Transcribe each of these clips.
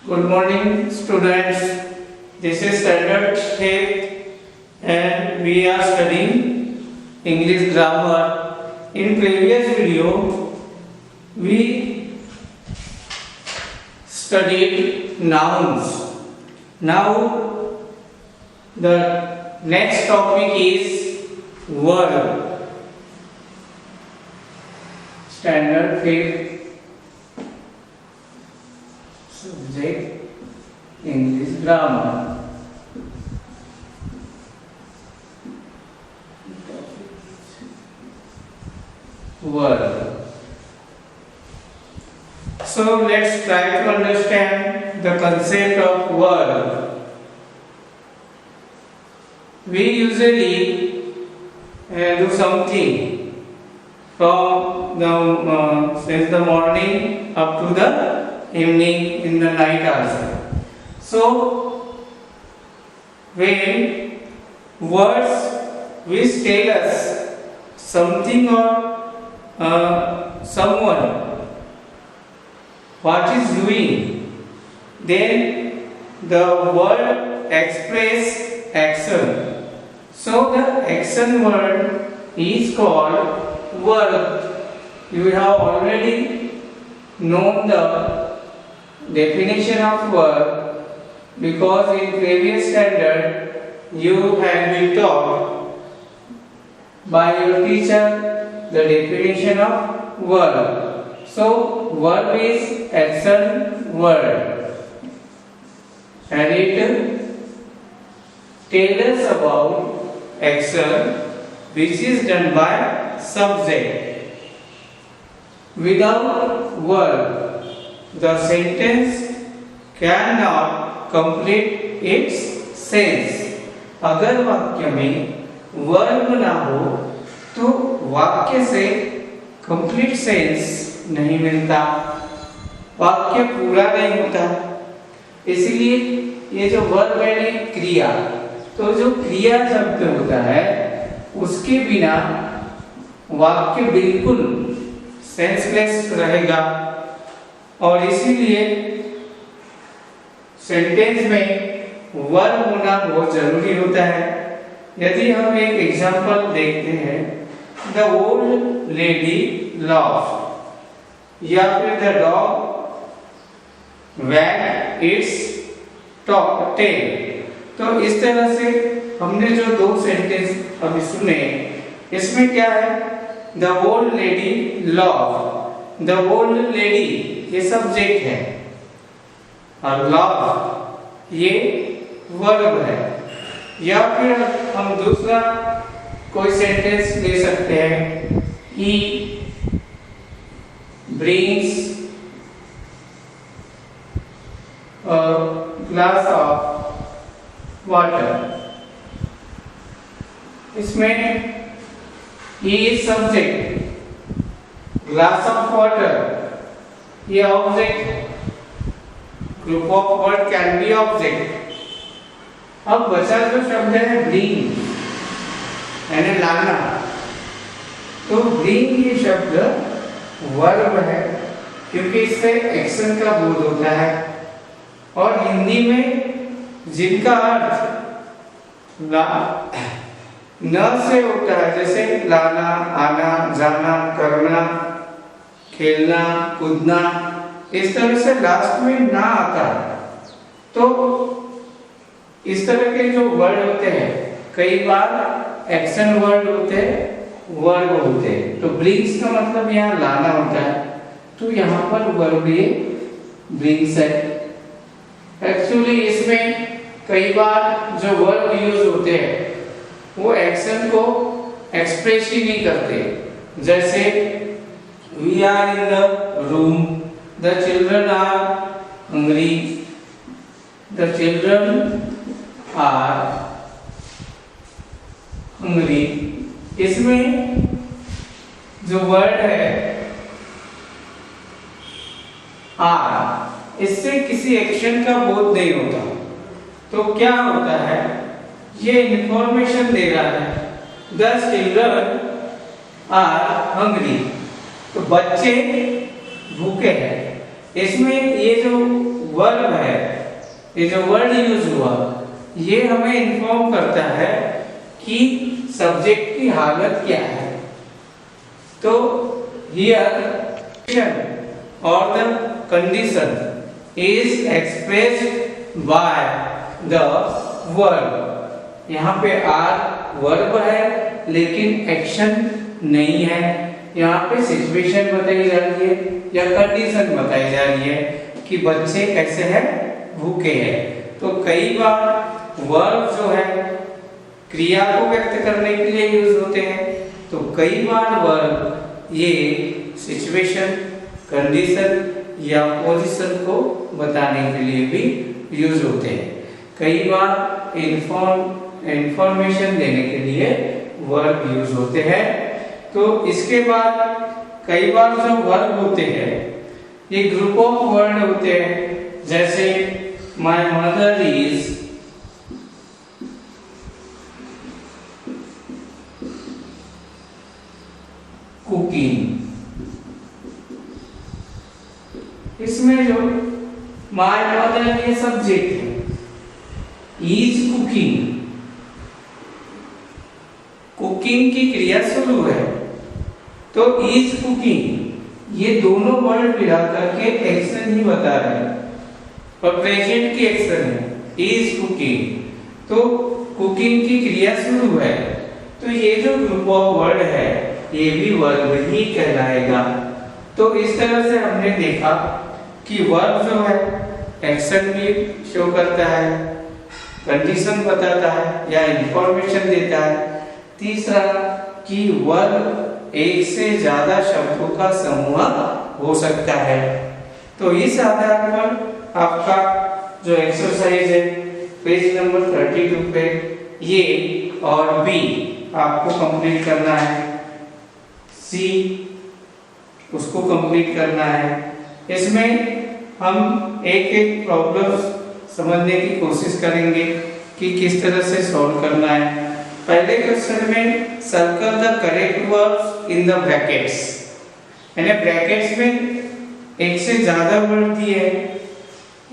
Good morning, students. This is Standard 8 and we are studying English grammar. In previous video, we studied nouns. Now, the next topic is verb. Standard 8 subject English grammar. Verb. So let's try to understand the concept of verb. We usually do something from since the morning up to the evening, in the night also. So when words which tell us something or someone what is doing, then the word express action. So the action word is called verb. You have already known the definition of verb because in previous standard you have been taught by your teacher the definition of verb. So verb is action word and it tells us about action which is done by subject. Without verb the sentence cannot complete its sense. अगर वाक्य में verb ना हो तो वाक्य से complete sense नहीं मिलता, वाक्य पूरा नहीं होता। इसलिए ये जो वर्ब है क्रिया, तो जो क्रिया शब्द होता है उसके बिना वाक्य बिल्कुल सेंसलेस रहेगा और इसीलिए सेंटेंस में वर्ब होना बहुत जरूरी होता है। यदि हम एक एग्जांपल देखते हैं, द ओल्ड लेडी लाफ्ड या फिर द डॉग वैग इट्स टेल, तो इस तरह से हमने जो दो सेंटेंस अभी सुने इसमें क्या है, the old lady laughed, the old lady ये सब्जेक्ट है और लव ये वर्ब है। या फिर हम दूसरा कोई सेंटेंस ले सकते हैं, he brings a glass of water. इसमें he is subject, glass of water ये object, group of word can be object. अब बचा जो शब्द है ब्रिंग यानी लाना, तो ब्रिंग ये शब्द वर्ब है क्योंकि इससे एक्शन का बोध होता है और हिंदी में जिनका अर्थ न से होता है, जैसे लाना, आना, जाना, करना, खेलना, कूदना, इस तरह से लास्ट में ना आता है। तो इस तरह के जो वर्ड होते हैं कई बार एक्शन वर्ड होते हैं, वर्ब होते हैं। तो ब्रिंग्स का मतलब यहाँ लाना होता है, तो यहाँ पर वर्ब ये ब्रिंग्स है। एक्चुअली इसमें कई बार जो वर्ब यूज होते हैं वो एक्शन को एक्सप्रेस ही नहीं करते। जैसे we are in the room, the children are hungry, the children are hungry। इसमें जो वर्ड है आर, इससे किसी एक्शन का बोध नहीं होता। तो क्या होता है, ये इंफॉर्मेशन दे रहा है द चिल्ड्रन आर हंग्री, तो बच्चे भूखे हैं। इसमें ये जो वर्ब है, ये जो वर्ड यूज हुआ, ये हमें इन्फॉर्म करता है कि सब्जेक्ट की हालत क्या है। तो हियर और the condition is expressed by the verb. यहाँ पे आर वर्ब है लेकिन एक्शन नहीं है, यहाँ पे सिचुएशन बताई जा रही है या कंडीशन बताई जा रही है कि बच्चे कैसे हैं, भूखे हैं। तो कई बार वर्ब जो है क्रिया को व्यक्त करने के लिए यूज होते हैं, तो कई बार वर्ब ये सिचुएशन, कंडीशन या पोजीशन को बताने के लिए भी यूज होते हैं। कई बार इंफॉर्मेशन देने के लिए वर्ब यूज होते हैं। तो इसके बाद कई बार जो वर्ब होते हैं ये ग्रुप ऑफ वर्ड होते हैं, जैसे माय मदर इज कुकिंग। इसमें जो माय मदर ये सब्जेक्ट है, इज कुकिंग, कुकिंग की क्रिया शुरू है, तो इज कुकिंग ये दोनों वर्ड मिला करके एक्शन ही बता रहे हैं और प्रेजेंट की एक्शन है, इज कुकिंग, तो कुकिंग की क्रिया शुरू है। तो ये जो ग्रुप ऑफ वर्ड है ये भी वर्ब ही कहलाएगा। तो इस तरह से हमने देखा कि वर्ब जो है एक्शन भी शो करता है, कंडीशन बताता है या इंफॉर्मेशन देता है। तीसरा कि वर्ब एक से ज्यादा शब्दों का समूह हो सकता है। तो इस आधार पर आपका जो एक्सरसाइज है पेज नंबर 32 पे ये और बी आपको कंप्लीट करना है, सी उसको कंप्लीट करना है। इसमें हम एक एक प्रॉब्लम समझने की कोशिश करेंगे कि किस तरह से सॉल्व करना है। पहले क्वेश्चन में circle the correct words in the brackets, यानी ब्रैकेट्स में एक से ज्यादा वर्ड दिए हैं,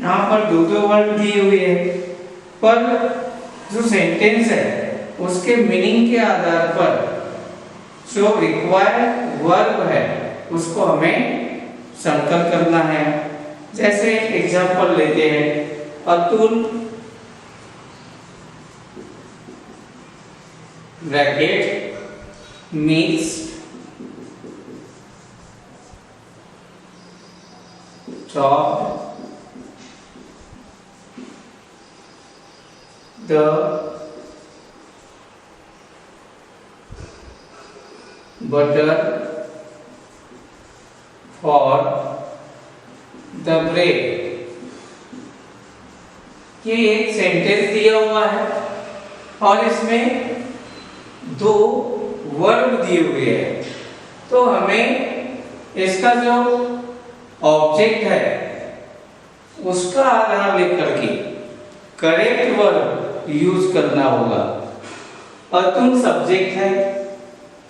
यहाँ पर दो वर्ड दिए हुए हैं, पर जो सेंटेंस है उसके मीनिंग के आधार पर जो रिक्वायर्ड वर्ब है उसको हमें सर्कल करना है। जैसे एग्जांपल लेते हैं, Atul bracket mix chop the butter for the bread। ये एक सेंटेंस दिया हुआ है और इसमें दो वर्ब दिए हुए हैं, तो हमें इसका जो ऑब्जेक्ट है उसका आधार लेकर के करेक्ट वर्ब यूज करना होगा। अतुल सब्जेक्ट है,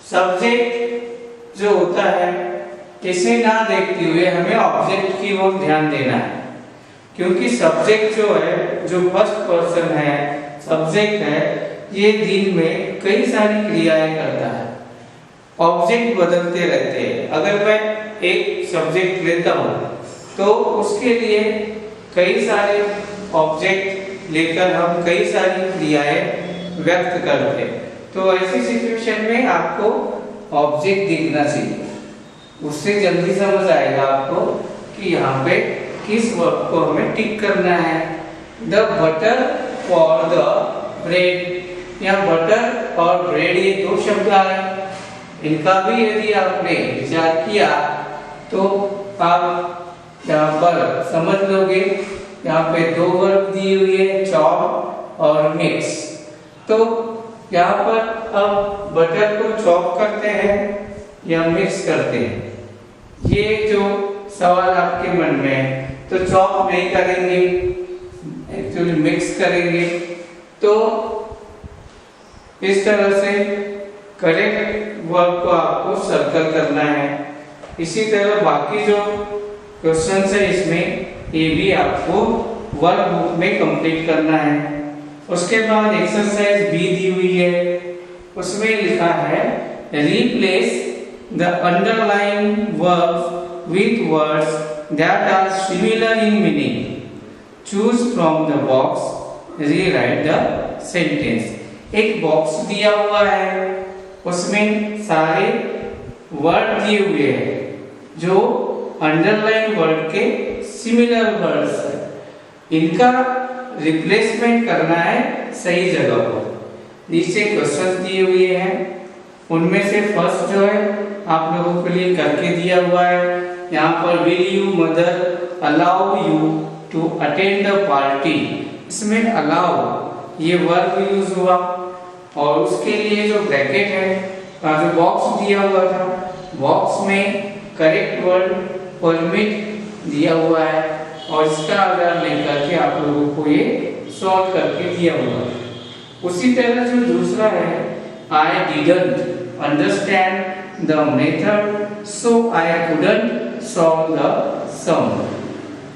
सब्जेक्ट जो होता है इसे ना देखते हुए हमें ऑब्जेक्ट की ओर ध्यान देना है, क्योंकि सब्जेक्ट जो है, जो फर्स्ट पर्सन है, सब्जेक्ट है, ये दिन में कई सारी क्रियाएं करता है, ऑब्जेक्ट बदलते रहते हैं। अगर मैं एक सब्जेक्ट लेता हूँ तो उसके लिए कई सारे ऑब्जेक्ट लेकर हम कई सारी क्रियाएं व्यक्त करते हैं। तो ऐसी सिचुएशन में आपको ऑब्जेक्ट दिखना चाहिए, उससे जल्दी समझ आएगा आपको कि यहाँ पे किस वर्ब को हमें टिक करना है। The butter for the bread, यहाँ बटर और ब्रेड ये दो शब्द आए, इनका भी यदि आपने विचार किया तो आप यहाँ पर समझ लोगे। यहाँ पे दो वर्ब दी हुई है, चॉप और मिक्स। तो यहाँ पर अब बटर को चॉप करते हैं या मिक्स करते हैं, ये जो सवाल आपके मन में है। तो चॉप नहीं करेंगे, एक्चुअली मिक्स करेंगे। तो इस तरह से करेक्ट वर्ब को आपको सर्कल करना है। इसी तरह बाकी जो क्वेश्चन है इसमें ये भी आपको वर्कबुक में कंप्लीट करना है। उसके बाद एक्सरसाइज बी दी हुई है, उसमें लिखा है replace the underline verbs with words that are similar in meaning, choose from the box, rewrite the sentence. एक बॉक्स दिया हुआ है, उसमें सारे वर्ड दिए हुए हैं जो अंडरलाइन वर्ड के सिमिलर वर्ड्स है, इनका रिप्लेसमेंट करना है सही जगह पर। नीचे क्वेश्चन दिए हुए हैं, उनमें से फर्स्ट जो है आप लोगों के लिए करके दिया हुआ है। यहाँ पर will you mother allow you to attend the party, इसमें अलाउ ये वर्ब यूज हुआ, और उसके लिए जो ब्रैकेट है जो बॉक्स दिया हुआ था, बॉक्स में करेक्ट वर्ड परमिट दिया हुआ है, और इसका आधार लेकर के आप लोगों को ये सॉल्व करके दिया हुआ है। उसी तरह जो दूसरा है, I didn't understand the method so I couldn't solve the sum.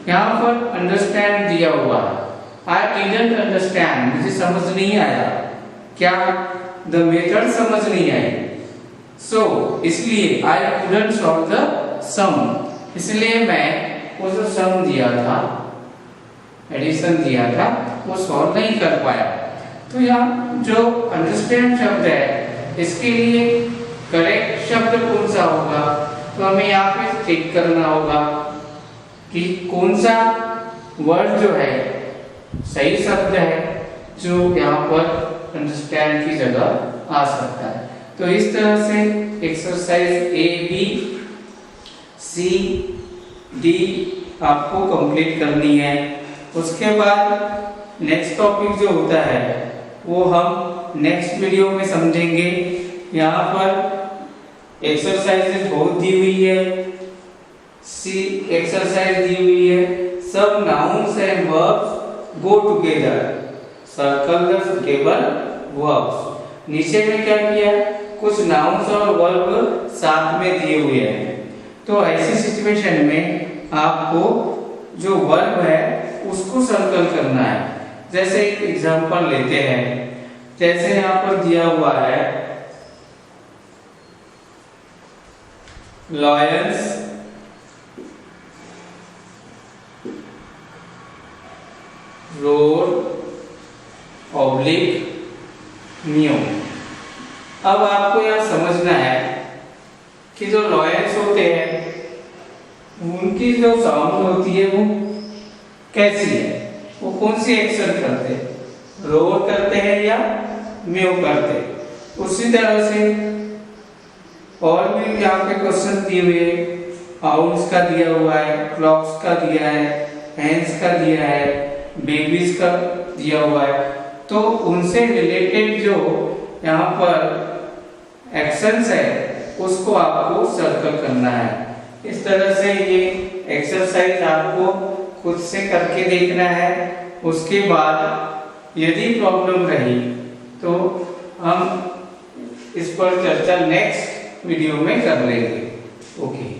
यहाँ पर अंडरस्टैंड दिया हुआ है, आई डिडंट अंडरस्टैंड मुझे समझ नहीं आया, क्या द मेथड समझ नहीं आई, सो इसलिए आई कुडंट सॉल्व द सम, इसलिए मैं वो जो सम दिया था, एडिशन दिया था, वो सॉल्व नहीं कर पाया। तो यहाँ जो अंडरस्टैंड शब्द है, इसके लिए करेक्ट शब्द कौन सा होगा, तो हमें यहाँ पे चेक करना होगा कि कौन सा वर्ड जो है सही शब्द है जो यहाँ पर अंडरस्टैंड की जगह आ सकता है। तो इस तरह से exercise A B C D आपको कंप्लीट करनी है। उसके बाद नेक्स्ट टॉपिक जो होता है वो हम नेक्स्ट वीडियो में समझेंगे। यहाँ पर एक्सरसाइजेज बहुत दी हुई है, सी एक्सरसाइज दी हुई है, सब nouns and verbs go together, circle the suitable verbs. नीचे में क्या किया, कुछ नाउन्स और वर्ब साथ में दिए हुए हैं। तो ऐसी सिचुएशन में आपको जो वर्ब है उसको सर्कल करना है। जैसे एक एग्जांपल लेते हैं, जैसे यहाँ पर दिया हुआ है लॉयंस रोड ऑब्लिक न्यू। अब आपको यह समझना है कि जो लॉयंस होते हैं उनकी जो साउंड होती है वो कैसी है, वो कौन सी एक्शन करते हैं, रोड करते हैं या म्यू करते हैं। उसी तरह से और भी यहाँ पे क्वेश्चन दिए हुए हैं, आउल्स का दिया हुआ है, क्लॉक्स का दिया है, हैंड्स का दिया है, बेबीज का दिया हुआ है। तो उनसे रिलेटेड जो यहाँ पर एक्शंस है उसको आपको सर्कल करना है। इस तरह से ये एक्सरसाइज आपको खुद से करके देखना है। उसके बाद यदि प्रॉब्लम रही तो हम इस पर चर्चा नेक्स्ट वीडियो में कर लेंगे। ओके।